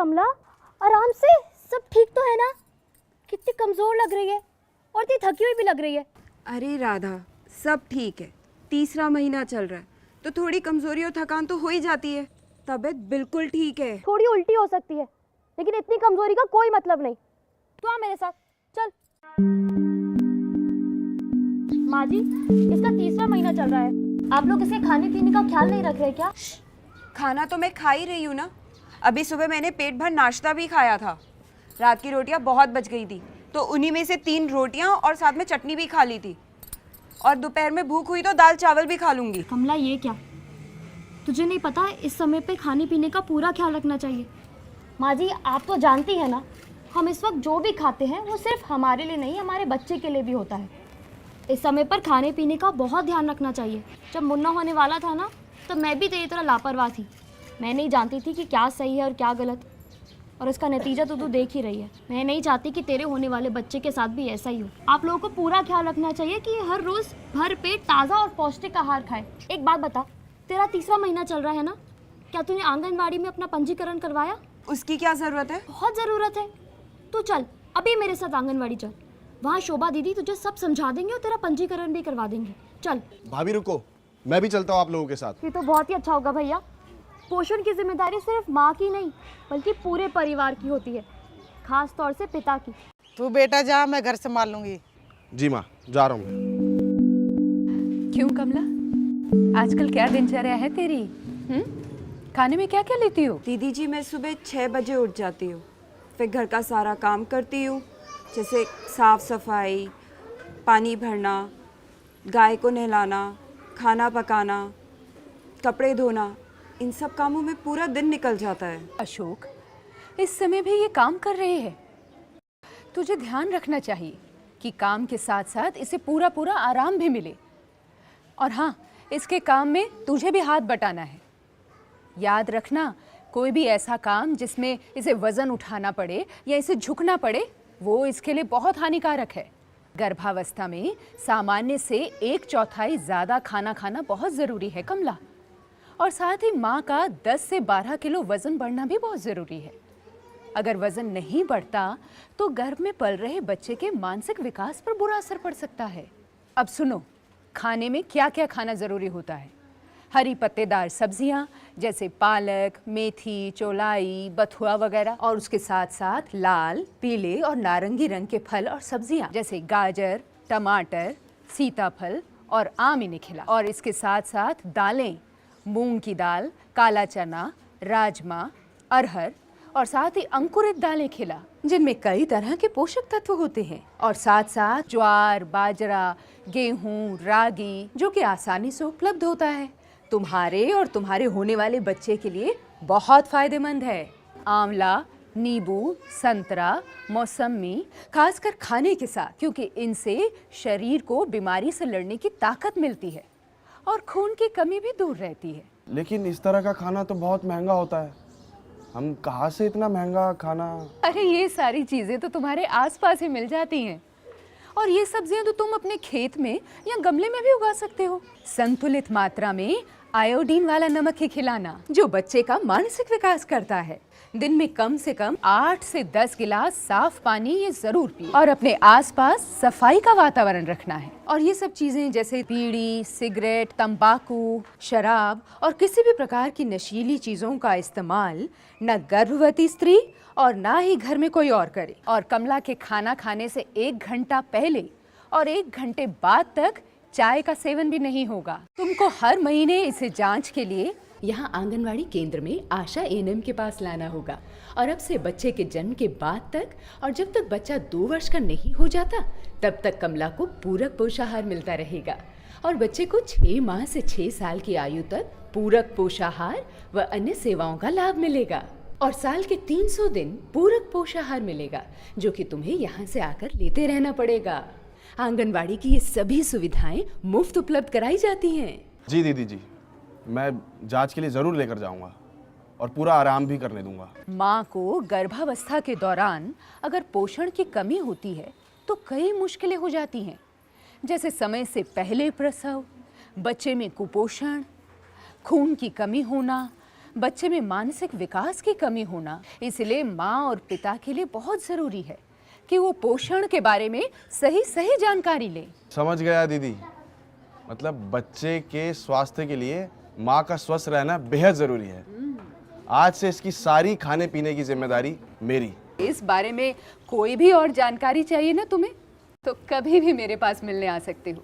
कमला, आराम से, सब ठीक तो है ना? कितनी कमजोर लग रही है और इतनी थकी हुई भी लग रही है। अरे राधा, सब ठीक है। तीसरा महीना चल रहा है तो थोड़ी कमजोरी और थकान तो हो ही जाती है। तबीयत बिल्कुल ठीक है। थोड़ी उल्टी हो सकती है, लेकिन इतनी कमजोरी का कोई मतलब नहीं। तू आ मेरे साथ, चल। माँ जी, इसका तीसरा महीना चल रहा है, आप लोग इसके खाने पीने का ख्याल नहीं रख रहे क्या? खाना तो मैं खा ही रही हूँ ना। अभी सुबह मैंने पेट भर नाश्ता भी खाया था। रात की रोटियां बहुत बच गई थी तो उन्हीं में से 3 रोटियां और साथ में चटनी भी खा ली थी। और दोपहर में भूख हुई तो दाल चावल भी खा लूंगी। कमला, ये क्या, तुझे नहीं पता इस समय पे खाने पीने का पूरा ख्याल रखना चाहिए? माँ जी, आप तो जानती हैं ना, हम इस वक्त जो भी खाते हैं वो सिर्फ हमारे लिए नहीं, हमारे बच्चे के लिए भी होता है। इस समय पर खाने पीने का बहुत ध्यान रखना चाहिए। जब मुन्ना होने वाला था ना, तो मैं भी तेरी तरह लापरवाह थी। मैं नहीं जानती थी कि क्या सही है और क्या गलत, और इसका नतीजा तो तू देख ही रही है। मैं नहीं चाहती कि तेरे होने वाले बच्चे के साथ भी ऐसा ही हो। आप लोगों को पूरा ख्याल रखना चाहिए कि हर रोज़ भर पेट ताज़ा और पौष्टिक आहार खाए। एक बात बता, तेरा तीसरा महीना चल रहा है ना, क्या तूने आंगनबाड़ी में अपना पंजीकरण करवाया? उसकी क्या जरूरत है? बहुत ज़रूरत है। तू चल अभी मेरे साथ आंगनबाड़ी चल, वहाँ शोभा दीदी तुझे सब समझा देंगे और तेरा पंजीकरण भी करवा देंगे। चल। भाभी रुको, मैं भी चलता हूँ आप लोगों के साथ। ये तो बहुत ही अच्छा होगा भैया। पोषण की जिम्मेदारी सिर्फ माँ की नहीं बल्कि पूरे परिवार की होती है, खास तौर से पिता की। तू बेटा जा, मैं घर संभाल लूंगी। जी माँ, जा रहा हूँ मैं। क्यों कमला, आजकल क्या दिनचर्या है तेरी? खाने में क्या क्या लेती हो? दीदी जी, मैं सुबह 6 बजे उठ जाती हूँ, फिर घर का सारा काम करती हूँ, जैसे साफ सफाई, पानी भरना, गाय को नहलाना, खाना पकाना, कपड़े धोना। इन सब कामों में पूरा दिन निकल जाता है। अशोक, इस समय भी ये काम कर रहे हैं। तुझे ध्यान रखना चाहिए कि काम के साथ साथ इसे पूरा पूरा आराम भी मिले। और हाँ, इसके काम में तुझे भी हाथ बटाना है। याद रखना, कोई भी ऐसा काम जिसमें इसे वज़न उठाना पड़े या इसे झुकना पड़े, वो इसके लिए बहुत हानिकारक है। गर्भावस्था में सामान्य से 1/4 ज़्यादा खाना खाना बहुत ज़रूरी है कमला। और साथ ही माँ का 10 से 12 किलो वज़न बढ़ना भी बहुत ज़रूरी है। अगर वज़न नहीं बढ़ता तो गर्भ में पल रहे बच्चे के मानसिक विकास पर बुरा असर पड़ सकता है। अब सुनो, खाने में क्या क्या खाना ज़रूरी होता है। हरी पत्तेदार सब्जियां जैसे पालक, मेथी, चौलाई, बथुआ वगैरह, और उसके साथ साथ लाल, पीले और नारंगी रंग के फल और सब्जियां जैसे गाजर, टमाटर, सीताफल और आम इन्हें खिला। और इसके साथ साथ दालें, मूंग की दाल, काला चना, राजमा, अरहर और साथ ही अंकुरित दालें खिला, जिनमें कई तरह के पोषक तत्व होते हैं। और साथ साथ ज्वार, बाजरा, गेहूं, रागी, जो कि आसानी से उपलब्ध होता है, तुम्हारे और तुम्हारे होने वाले बच्चे के लिए बहुत फायदेमंद है। आंवला, नींबू, संतरा, मौसमी, खासकर खाने के साथ, क्योंकि इनसे शरीर को बीमारी से लड़ने की ताकत मिलती है और खून की कमी भी दूर रहती है। लेकिन इस तरह का खाना तो बहुत महंगा होता है, हम कहाँ से इतना महंगा खाना? अरे ये सारी चीज़ें तो तुम्हारे आसपास ही मिल जाती हैं। और ये सब्जियां तो तुम अपने खेत में या गमले में भी उगा सकते हो। संतुलित मात्रा में आयोडीन वाला नमक ही खिलाना, जो बच्चे का मानसिक विकास करता है। दिन में कम से कम 8 से 10 गिलास साफ पानी ये जरूर पिए। और अपने आसपास सफाई का वातावरण रखना है। और ये सब चीजें जैसे बीड़ी, सिगरेट, तंबाकू, शराब और किसी भी प्रकार की नशीली चीजों का इस्तेमाल न गर्भवती स्त्री और ना ही घर में कोई और करे। और कमला के खाना खाने से 1 घंटा पहले और 1 घंटे बाद तक चाय का सेवन भी नहीं होगा। तुमको हर महीने इसे जांच के लिए यहाँ आंगनवाड़ी केंद्र में आशा एएनएम के पास लाना होगा। और अब से बच्चे के जन्म के बाद तक और जब तक बच्चा 2 वर्ष का नहीं हो जाता तब तक कमला को पूरक पोषाहार मिलता रहेगा। और बच्चे को 6 माह से 6 साल की आयु तक पूरक पोषाहार व अन्य सेवाओं का लाभ मिलेगा। और साल के 300 दिन पूरक पोषाहार मिलेगा, जो कि तुम्हें यहाँ से आकर लेते रहना पड़ेगा। आंगनवाड़ी की ये सभी सुविधाएं मुफ्त उपलब्ध कराई जाती हैं। जी दीदी जी, मैं जांच के लिए ज़रूर लेकर जाऊंगा और पूरा आराम भी करने दूंगा। माँ को गर्भावस्था के दौरान अगर पोषण की कमी होती है तो कई मुश्किलें हो जाती हैं, जैसे समय से पहले प्रसव, बच्चे में कुपोषण, खून की कमी होना, बच्चे में मानसिक विकास की कमी होना, इसलिए माँ और पिता के लिए बहुत ज़रूरी है कि वो पोषण के बारे में सही सही जानकारी लें। समझ गया दीदी। मतलब बच्चे के स्वास्थ्य के लिए माँ का स्वस्थ रहना बेहद ज़रूरी है। आज से इसकी सारी खाने पीने की जिम्मेदारी मेरी। इस बारे में कोई भी और जानकारी चाहिए ना तुम्हें, तो कभी भी मेरे पास मिलने आ सकते हो।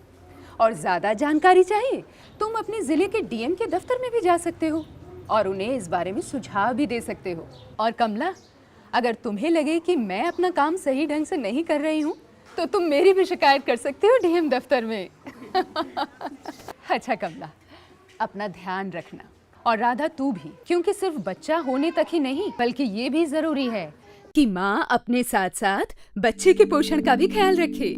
और ज़्यादा जानकारी चाहिए तुम अपने ज़िले के डीएम के दफ्तर में भी जा सकते हो और उन्हें इस बारे में सुझाव भी दे सकते हो। और कमला, अगर तुम्हें लगे कि मैं अपना काम सही ढंग से नहीं कर रही हूँ तो तुम मेरी भी शिकायत कर सकते हो डीएम दफ्तर में। अच्छा कमला, अपना ध्यान रखना। और राधा तू भी, क्योंकि सिर्फ बच्चा होने तक ही नहीं बल्कि ये भी ज़रूरी है कि माँ अपने साथ साथ बच्चे के पोषण का भी ख्याल रखे।